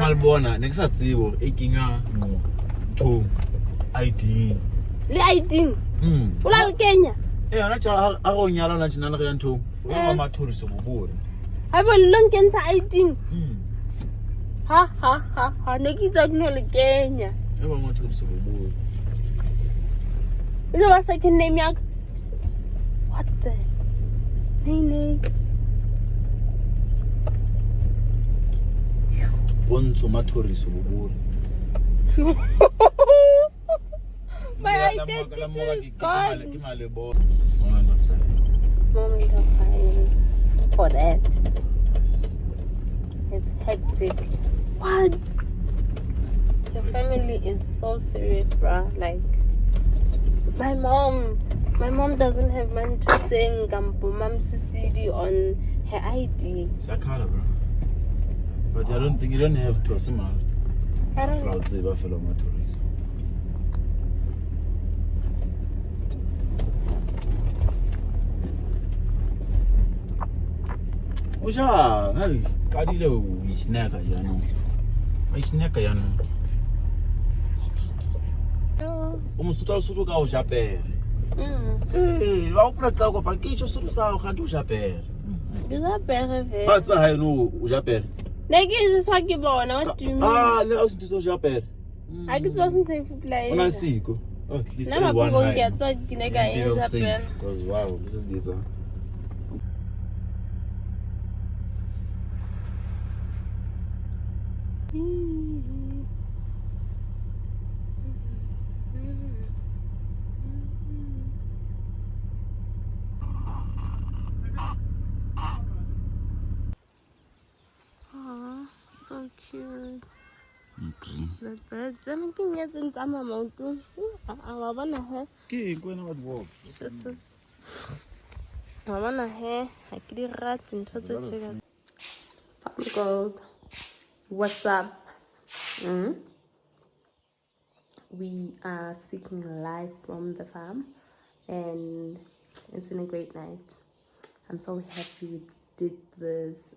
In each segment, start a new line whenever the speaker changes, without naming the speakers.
malibona nekusatsiwo ikinga no to ID
le ID ula Kenya
ana cha a go nyala na tshina le ga ntho o ga mathoriso bobore
ha bo lonkentsha ID ha ne ke tsa kno le Kenya
e ba mathoriso bobore
is your second name yak what the name
bontsho mathoriso bobore
my identity is gone.
Moment of
silence for that. It's hectic. What? Your family is so serious, bruh. Like, my mom doesn't have money to sing Mom's CD on her ID.
Sakala, bro. But I don't think you don't have to as a must.
I don't know.
Fellow motorists. Usha, hey, kadile uisneka yano. Uisneka yano. Umusuta sutu ka ujapere. Eh, wa upreka ko pakisho sutu sa khanti ujapere.
Ujapere ve.
Ba tsa ha no ujapere.
Ne ke je swa ke bona what do you mean?
Ah, le o sinto ujapere.
A ke tswa sentse fupla e.
Ona siko. Oh, at least
one
one
high. Na ba ke ne ka e ujapere.
Because wow, this is this.
So cute.
Okay.
The birds. I'm thinking it's in Tama Mountain. I wanna have.
Ke go na ba walk.
I wanna have. I could rat and touch a chicken. Farm girls, what's up? We are speaking live from the farm, and it's been a great night. I'm so happy we did this.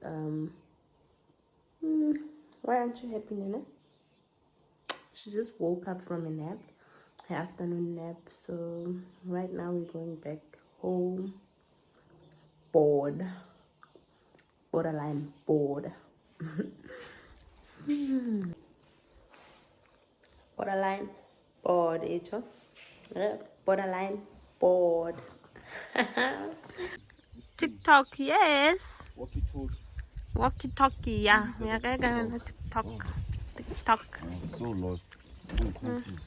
Why aren't you happy, Nana? She just woke up from a nap, her afternoon nap. So right now we're going back home. Bored. Borderline bored. Borderline bored, Echo. Borderline bored. TikTok, yes. Walkie-talkie, yeah. Yeah, I got TikTok.
I'm so lost. So confused.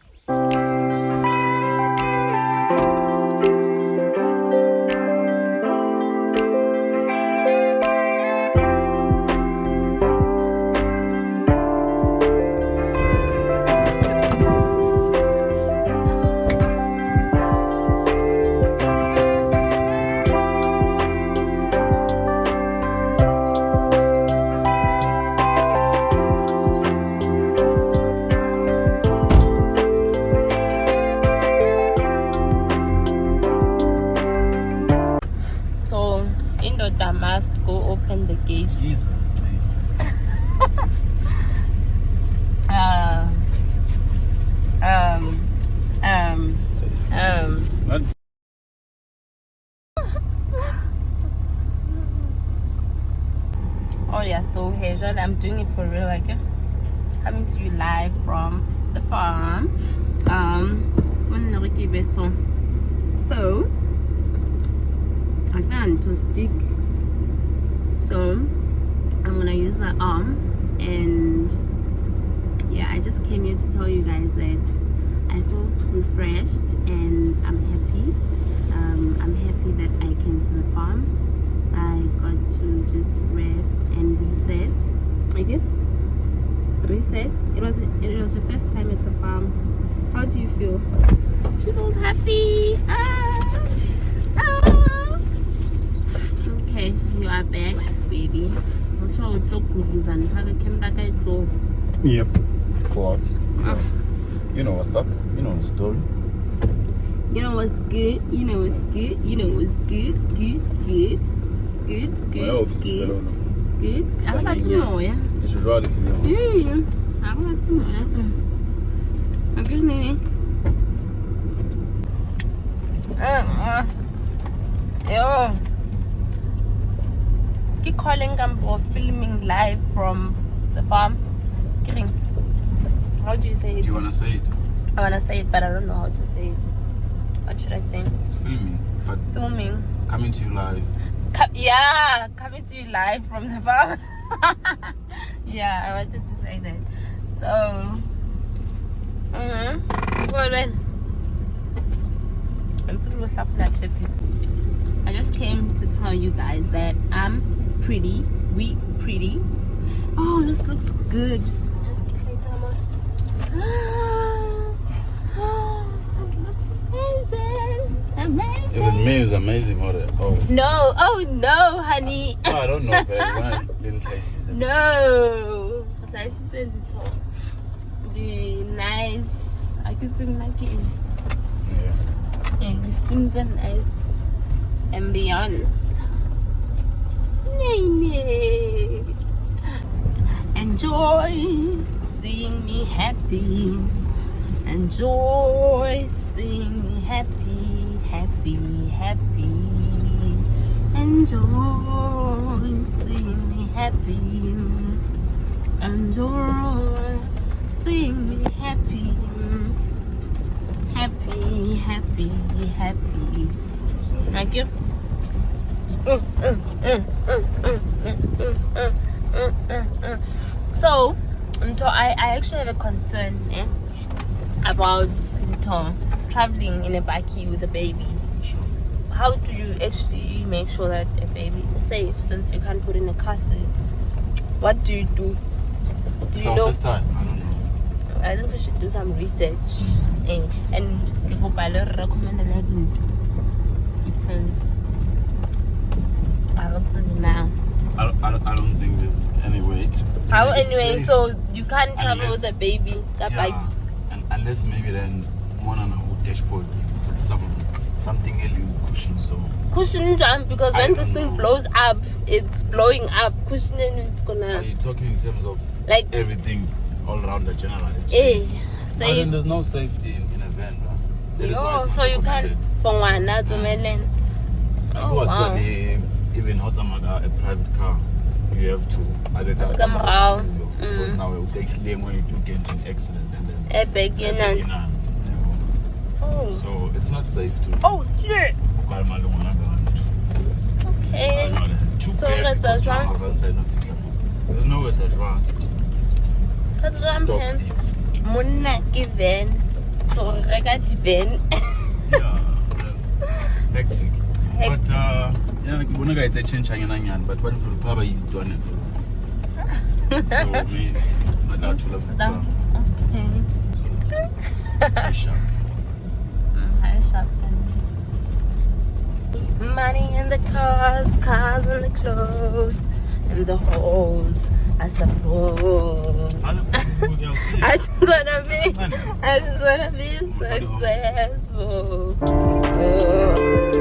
I must go open the gate.
Jesus, man.
Oh yeah, so Hazel, I'm doing it for real, like coming to you live from the farm. So I'm going to stick. So I'm gonna use my arm, and yeah, I just came here to tell you guys that I feel refreshed and I'm happy. I'm happy that I came to the farm. I got to just rest and reset. I did reset. It was your first time at the farm. How do you feel? She feels happy. Okay, you are back, baby.
Yep, of course. You know what's up. You know the story.
You know what's good. You know what's good. You know what's good. Good. good. I don't like moya.
You should ride it.
Yeah. I don't like moya. Okay, Nene. Yo. Keep calling or filming live from the farm. Kidding. How do you say it?
Do you want to say it?
I want to say it, but I don't know how to say it. What should I say?
It's filming, but
Filming.
coming to you live.
Yeah, coming to you live from the farm. Yeah, I wanted to say that. So, well, then. I just came to tell you guys that I'm pretty. We pretty. Oh, this looks good. It looks amazing. Amazing.
Is it me who's amazing or
No, oh no, honey.
Oh, I don't know, but little places.
No. Nice and tall. The nice. I can see like it. Yeah, it's a nice ambience. Enjoy seeing me happy. Enjoy seeing me happy, happy, happy. Enjoy seeing me happy. Enjoy seeing me happy. Happy, happy, happy. Thank you. So, I actually have a concern about traveling in a baki with a baby.
Sure.
How do you actually make sure that a baby is safe since you can't put in a car seat? What do you do? Do you know?
First time. I don't know.
I think we should do some research and people recommend a legend because I don't see now.
I don't think there's any way to
How
make it
anyway?
safe.
So you can't travel
Unless-
with a baby. That bike.
and unless maybe then one on a dashboard, something really cushion. So
Cushion jump because
I
when this
don't
thing
know.
blows up, it's blowing up. Cushioning it's
are
gonna
you talking in terms of
like
everything all around the general?
eh
But
safe.
then there's no safety in a van, right? That is why
Yo,
it's
so you can't
recommended.
for one not to melon.
Oh,
wow.
Even a private car, you have to.
Come around.
Because now it takes lame when you do get into an accident and then.
A big and oh.
So it's not safe to.
Oh shit. Okay. So let's
There's nowhere to run.
Let's
Stop,
jump in.
please.
Monna given. So rega given.
Yeah. Hectic. But yeah, ngibona ka itse change nyana but what if you probably done it. So me not to love.
Okay.
So I shop.
High shopping. Money in the cars, cars in the clothes, and the holes, I suppose. I just wanna be successful. Oh.